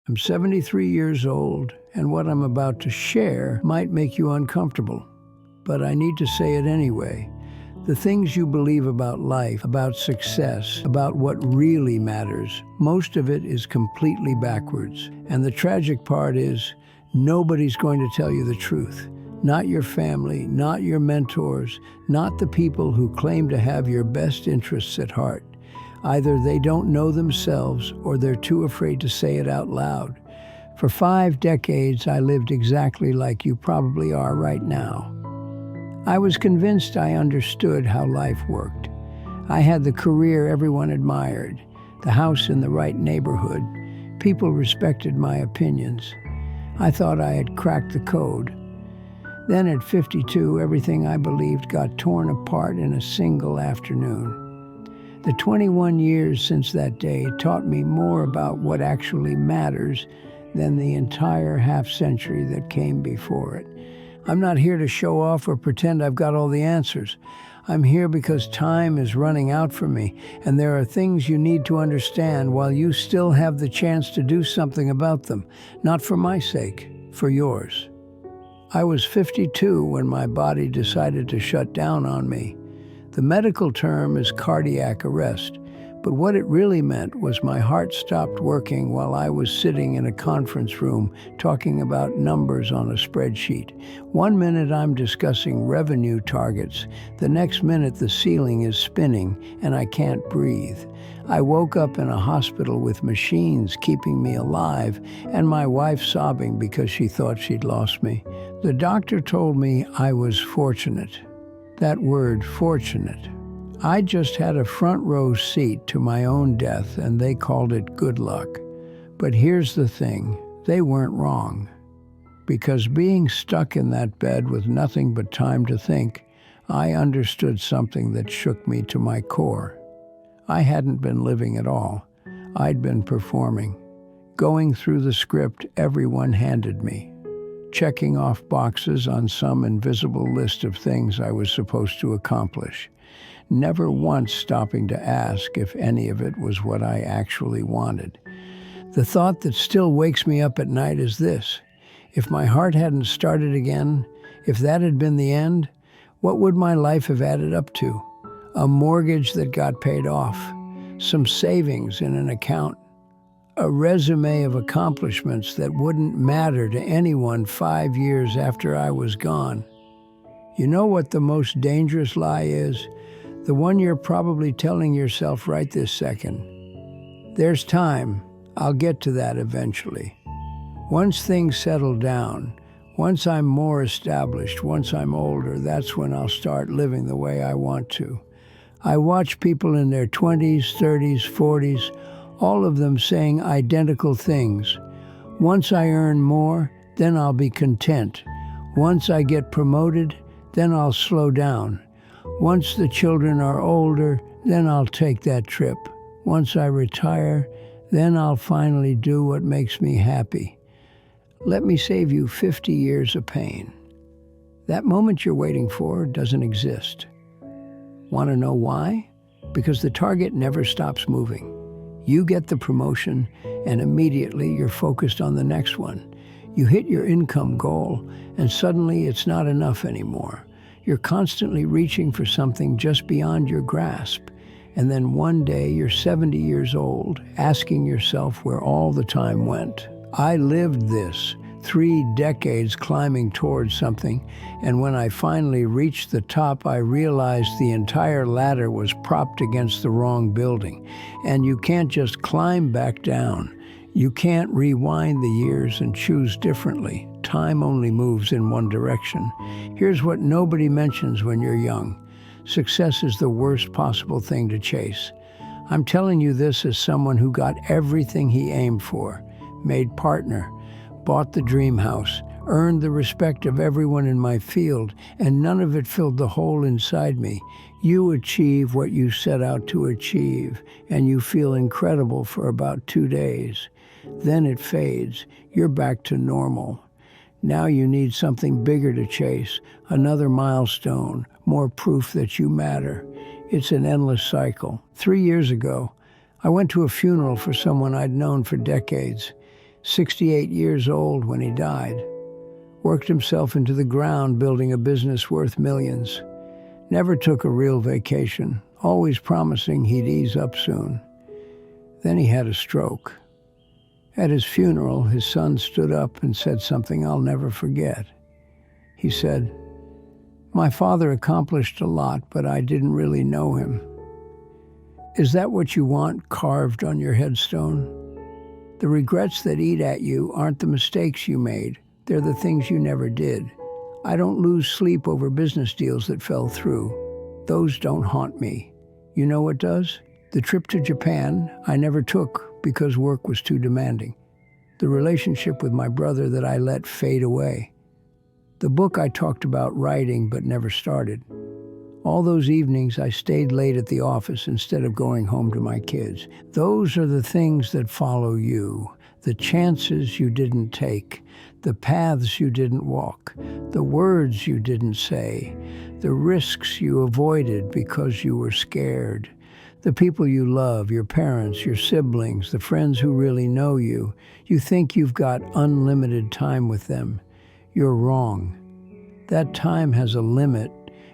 I'm 73 years old, and what I'm about to share might make you uncomfortable, but I need to say it anyway. The things you believe about life, about success, about what really matters, most of it is completely backwards. And the tragic part is, nobody's going to tell you the truth. Not your family, not your mentors, not the people who claim to have your best interests at heart. Either they don't know themselves or they're too afraid to say it out loud. For 5 decades, I lived exactly like you probably are right now. I was convinced I understood how life worked. I had the career everyone admired, the house in the right neighborhood. People respected my opinions. I thought I had cracked the code. Then at 52, everything I believed got torn apart in a single afternoon. The 21 years since that day taught me more about what actually matters than the entire half-century that came before it. I'm not here to show off or pretend I've got all the answers. I'm here because time is running out for me, and there are things you need to understand while you still have the chance to do something about them. Not for my sake, for yours. I was 52 when my body decided to shut down on me. The medical term is cardiac arrest, but what it really meant was my heart stopped working while I was sitting in a conference room talking about numbers on a spreadsheet. 1 minute I'm discussing revenue targets, the next minute the ceiling is spinning and I can't breathe. I woke up in a hospital with machines keeping me alive and my wife sobbing because she thought she'd lost me. The doctor told me I was fortunate. That word, fortunate. I just had a front row seat to my own death, and they called it good luck. But here's the thing, they weren't wrong. Because being stuck in that bed with nothing but time to think, I understood something that shook me to my core. I hadn't been living at all. I'd been performing, going through the script everyone handed me, checking off boxes on some invisible list of things I was supposed to accomplish. Never once stopping to ask if any of it was what I actually wanted. The thought that still wakes me up at night is this: if my heart hadn't started again, if that had been the end, what would my life have added up to? A mortgage that got paid off, some savings in an account, a resume of accomplishments that wouldn't matter to anyone 5 years after I was gone. You know what the most dangerous lie is? The one you're probably telling yourself right this second. There's time. I'll get to that eventually. Once things settle down, once I'm more established, once I'm older, that's when I'll start living the way I want to. I watch people in their 20s, 30s, 40s, all of them saying identical things. Once I earn more, then I'll be content. Once I get promoted, then I'll slow down. Once the children are older, then I'll take that trip. Once I retire, then I'll finally do what makes me happy. Let me save you 50 years of pain. That moment you're waiting for doesn't exist. Want to know why? Because the target never stops moving. You get the promotion, and immediately you're focused on the next one. You hit your income goal, and suddenly it's not enough anymore. You're constantly reaching for something just beyond your grasp. And then one day you're 70 years old, asking yourself where all the time went. I lived this, 3 decades climbing towards something, and when I finally reached the top, I realized the entire ladder was propped against the wrong building. And you can't just climb back down. You can't rewind the years and choose differently. Time only moves in one direction. Here's what nobody mentions when you're young. Success is the worst possible thing to chase. I'm telling you this as someone who got everything he aimed for, made partner, bought the dream house, earned the respect of everyone in my field, and none of it filled the hole inside me. You achieve what you set out to achieve, and you feel incredible for about 2 days. Then it fades. You're back to normal. Now you need something bigger to chase, another milestone, more proof that you matter. It's an endless cycle. 3 years ago, I went to a funeral for someone I'd known for decades. 68 years old when he died. Worked himself into the ground building a business worth millions. Never took a real vacation, always promising he'd ease up soon. Then he had a stroke. At his funeral, his son stood up and said something I'll never forget. He said, "My father accomplished a lot, but I didn't really know him." Is that what you want carved on your headstone? The regrets that eat at you aren't the mistakes you made. They're the things you never did. I don't lose sleep over business deals that fell through. Those don't haunt me. You know what does? The trip to Japan I never took because work was too demanding. The relationship with my brother that I let fade away. The book I talked about writing but never started. All those evenings I stayed late at the office instead of going home to my kids. Those are the things that follow you, the chances you didn't take, the paths you didn't walk, the words you didn't say, the risks you avoided because you were scared, the people you love, your parents, your siblings, the friends who really know you. You think you've got unlimited time with them. You're wrong. That time has a limit,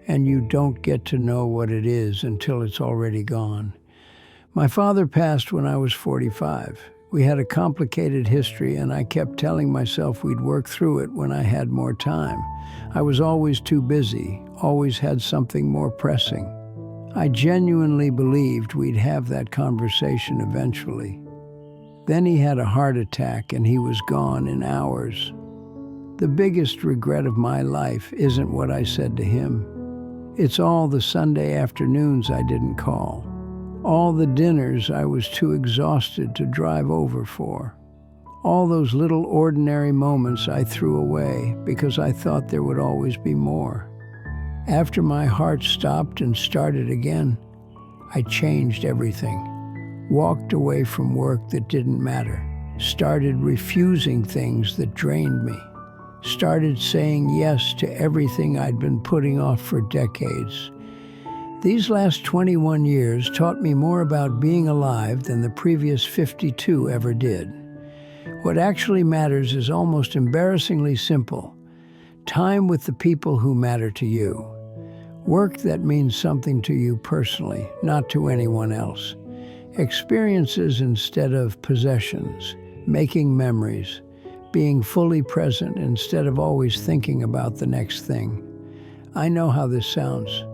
and you don't get to know what it is until it's already gone. My father passed when I was 45. We had a complicated history, and I kept telling myself we'd work through it when I had more time. I was always too busy, always had something more pressing. I genuinely believed we'd have that conversation eventually. Then he had a heart attack, and he was gone in hours. The biggest regret of my life isn't what I said to him. It's all the Sunday afternoons I didn't call, all the dinners I was too exhausted to drive over for, all those little ordinary moments I threw away because I thought there would always be more. After my heart stopped and started again, I changed everything, walked away from work that didn't matter, started refusing things that drained me. Started saying yes to everything I'd been putting off for decades. These last 21 years taught me more about being alive than the previous 52 ever did. What actually matters is almost embarrassingly simple. Time with the people who matter to you. Work that means something to you personally, not to anyone else. Experiences instead of possessions. Making memories. Being fully present instead of always thinking about the next thing. I know how this sounds.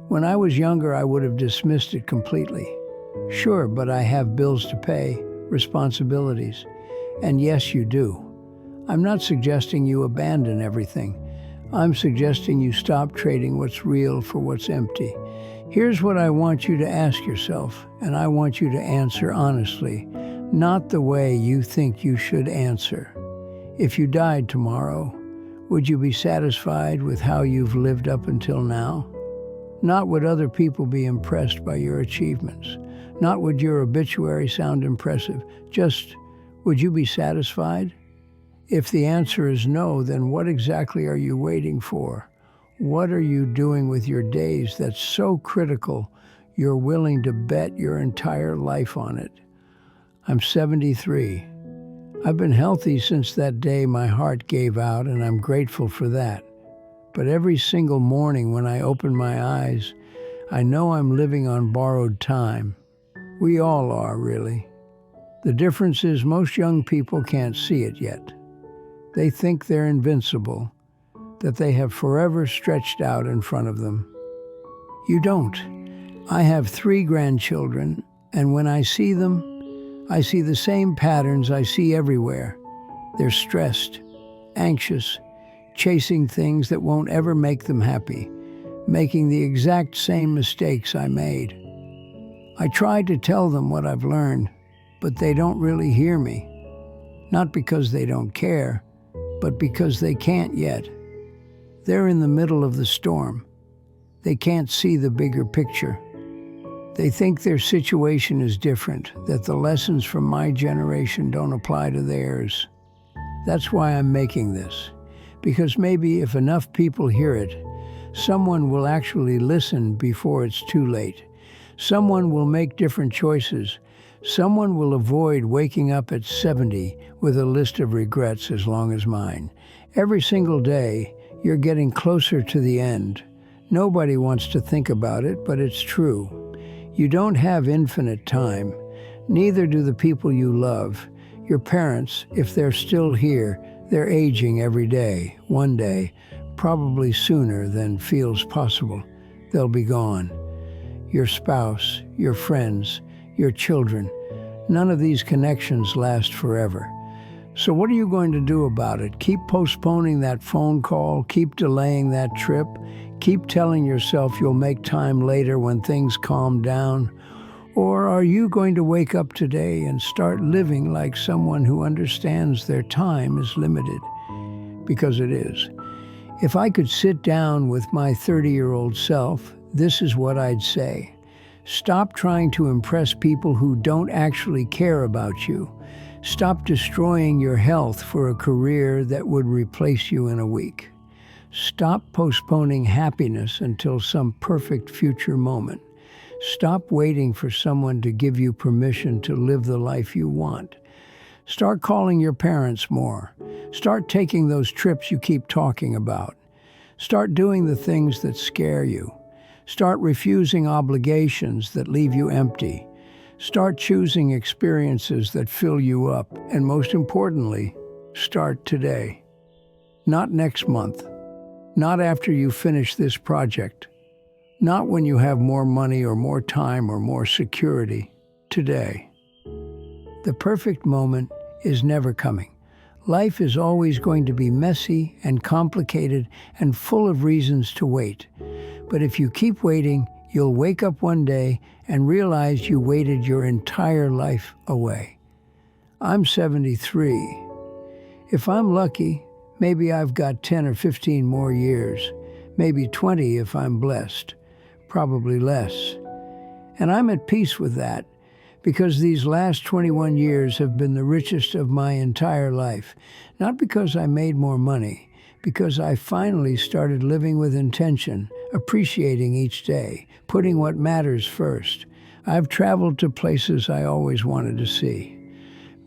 When I was younger, I would have dismissed it completely. Sure, but I have bills to pay, responsibilities. And yes, you do. I'm not suggesting you abandon everything. I'm suggesting you stop trading what's real for what's empty. Here's what I want you to ask yourself, and I want you to answer honestly, not the way you think you should answer. If you died tomorrow, would you be satisfied with how you've lived up until now? Not would other people be impressed by your achievements. Not would your obituary sound impressive. Just, would you be satisfied? If the answer is no, then what exactly are you waiting for? What are you doing with your days that's so critical you're willing to bet your entire life on it? I'm 73. I've been healthy since that day my heart gave out, and I'm grateful for that. But every single morning when I open my eyes, I know I'm living on borrowed time. We all are, really. The difference is most young people can't see it yet. They think they're invincible, that they have forever stretched out in front of them. You don't. I have 3 grandchildren, and when I see them, I see the same patterns I see everywhere. They're stressed, anxious, chasing things that won't ever make them happy, making the exact same mistakes I made. I try to tell them what I've learned, but they don't really hear me. Not because they don't care, but because they can't yet. They're in the middle of the storm. They can't see the bigger picture. They think their situation is different, that the lessons from my generation don't apply to theirs. That's why I'm making this, because maybe if enough people hear it, someone will actually listen before it's too late. Someone will make different choices. Someone will avoid waking up at 70 with a list of regrets as long as mine. Every single day, you're getting closer to the end. Nobody wants to think about it, but it's true. You don't have infinite time. Neither do the people you love. Your parents, if they're still here, they're aging every day. One day, probably sooner than feels possible, they'll be gone. Your spouse, your friends, your children, none of these connections last forever. So what are you going to do about it? Keep postponing that phone call, keep delaying that trip, keep telling yourself you'll make time later when things calm down? Or are you going to wake up today and start living like someone who understands their time is limited? Because it is. If I could sit down with my 30-year-old self, this is what I'd say. Stop trying to impress people who don't actually care about you. Stop destroying your health for a career that would replace you in a week. Stop postponing happiness until some perfect future moment. Stop waiting for someone to give you permission to live the life you want. Start calling your parents more. Start taking those trips you keep talking about. Start doing the things that scare you. Start refusing obligations that leave you empty. Start choosing experiences that fill you up. And most importantly, start today. Not next month. Not after you finish this project. Not when you have more money or more time or more security. Today. The perfect moment is never coming. Life is always going to be messy and complicated and full of reasons to wait. But if you keep waiting, you'll wake up one day and realize you waited your entire life away. I'm 73. If I'm lucky, maybe I've got 10 or 15 more years, maybe 20 if I'm blessed, probably less. And I'm at peace with that, because these last 21 years have been the richest of my entire life, not because I made more money, because I finally started living with intention, appreciating each day, putting what matters first. I've traveled to places I always wanted to see,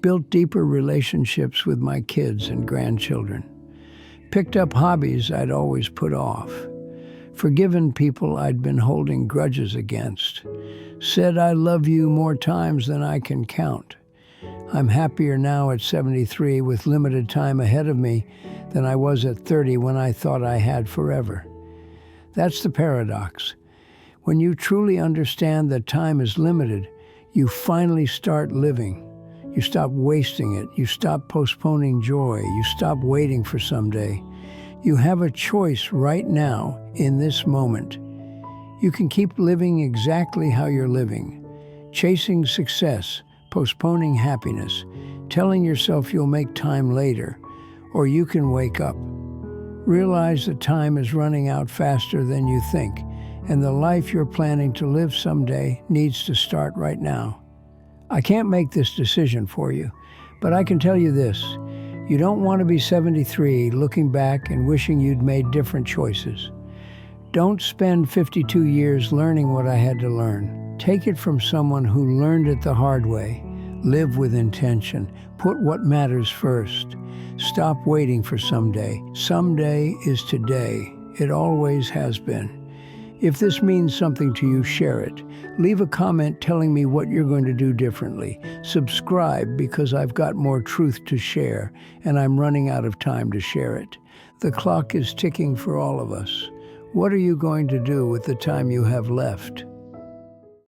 built deeper relationships with my kids and grandchildren, picked up hobbies I'd always put off, forgiven people I'd been holding grudges against, said I love you more times than I can count. I'm happier now at 73 with limited time ahead of me than I was at 30 when I thought I had forever. That's the paradox. When you truly understand that time is limited, you finally start living. You stop wasting it. You stop postponing joy. You stop waiting for someday. You have a choice right now in this moment. You can keep living exactly how you're living, chasing success, postponing happiness, telling yourself you'll make time later, or you can wake up. Realize that time is running out faster than you think, and the life you're planning to live someday needs to start right now. I can't make this decision for you, but I can tell you this. You don't want to be 73 looking back and wishing you'd made different choices. Don't spend 52 years learning what I had to learn. Take it from someone who learned it the hard way. Live with intention. Put what matters first. Stop waiting for someday. Someday is today. It always has been. If this means something to you, share it. Leave a comment telling me what you're going to do differently. Subscribe because I've got more truth to share, and I'm running out of time to share it. The clock is ticking for all of us. What are you going to do with the time you have left?